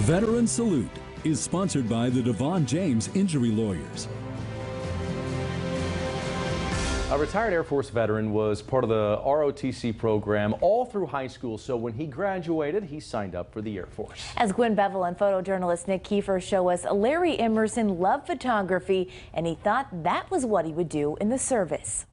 Veteran Salute is sponsored by the DeVaughn James Injury Lawyers. A retired Air Force veteran was part of the ROTC program all through high school, so when he graduated, he signed up for the Air Force. As Gwen Bevel and photojournalist Nick Kiefer show us, Larry Emerson loved photography, and he thought that was what he would do in the service.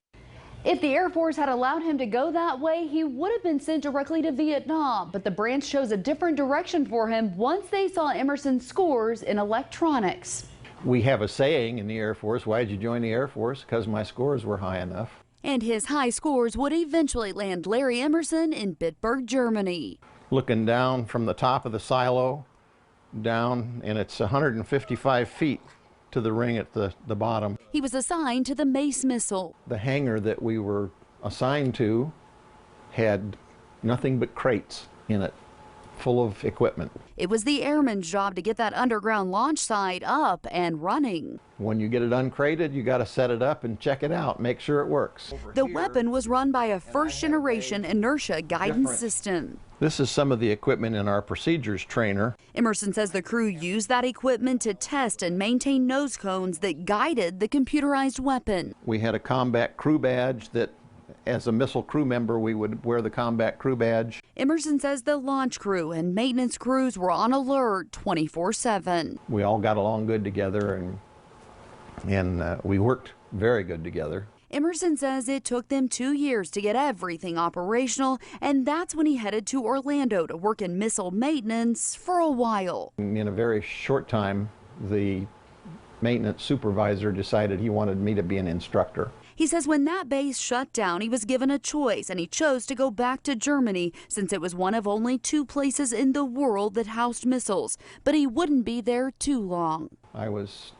If the Air Force had allowed him to go that way, he would have been sent directly to Vietnam. But the branch chose a different direction for him once they saw Emerson's scores in electronics. We have a saying in the Air Force, why'd you join the Air Force? Because my scores were high enough. And his high scores would eventually land Larry Emerson in Bitburg, Germany. Looking down from the top of the silo, down, and it's 155 feet to the ring at the bottom. He was assigned to the Mace missile. The hangar that we were assigned to had nothing but crates in it, full of equipment. It was the airman's job to get that underground launch site up and running. When you get it uncrated, you got to set it up and check it out, make sure it works. The weapon was run by a first-generation inertia guidance system. This is some of the equipment in our procedures trainer. Emerson says the crew used that equipment to test and maintain nose cones that guided the computerized weapon. We had a combat crew badge that, as a missile crew member, we would wear the combat crew badge. Emerson says the launch crew and maintenance crews were on alert 24/7. We all got along good together, and we worked very good together. Emerson says it took them 2 years to get everything operational, and that's when he headed to Orlando to work in missile maintenance for a while. In a very short time, the maintenance supervisor decided he wanted me to be an instructor. He says when that base shut down, he was given a choice, and he chose to go back to Germany since it was one of only 2 places in the world that housed missiles. But he wouldn't be there too long. I was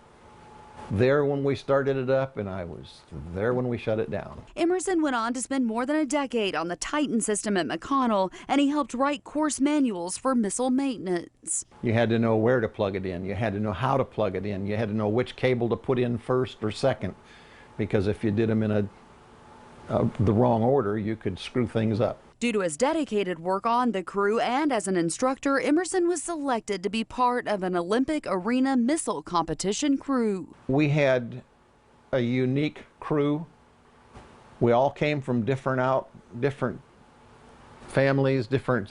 there when we started it up, and I was there when we shut it down. Emerson went on to spend more than a decade on the Titan system at McConnell, and he helped write course manuals for missile maintenance. You had to know where to plug it in. You had to know how to plug it in. You had to know which cable to put in first or second, because if you did them in the wrong order, you could screw things up. Due to his dedicated work on the crew and as an instructor, Emerson was selected to be part of an Olympic arena missile competition crew. We had a unique crew. We all came from different families, different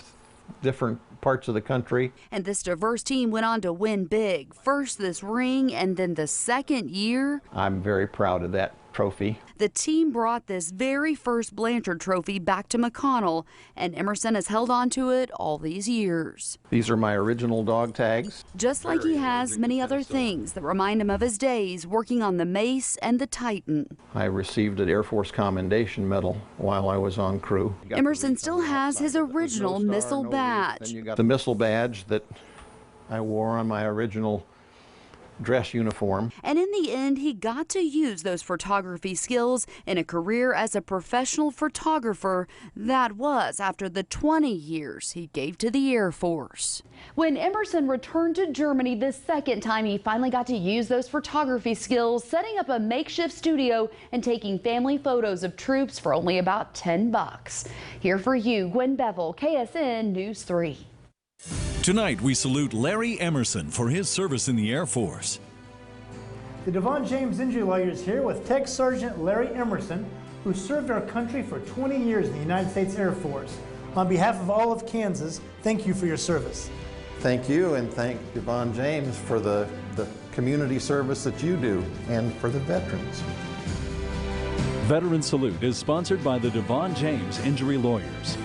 parts of the country. And this diverse team went on to win big. First this ring, and then the second year. I'm very proud of that trophy. The team brought this very first Blanchard trophy back to McConnell, and Emerson has held on to it all these years. These are my original dog tags. Just like he has many other things that remind him of his days working on the Mace and the Titan. I received an Air Force Commendation Medal while I was on crew. Emerson still has his original missile badge. The missile badge that I wore on my original dress uniform. And in the end, he got to use those photography skills in a career as a professional photographer. That was after the 20 years he gave to the Air Force. When Emerson returned to Germany the second time, he finally got to use those photography skills, setting up a makeshift studio and taking family photos of troops for only about $10. Here for you, Gwen Bevel, KSN News 3. Tonight, we salute Larry Emerson for his service in the Air Force. The DeVaughn James Injury Lawyers here with Tech Sergeant Larry Emerson, who served our country for 20 years in the United States Air Force. On behalf of all of Kansas, thank you for your service. Thank you, and thank DeVaughn James for the community service that you do, and for the veterans. Veteran Salute is sponsored by the DeVaughn James Injury Lawyers.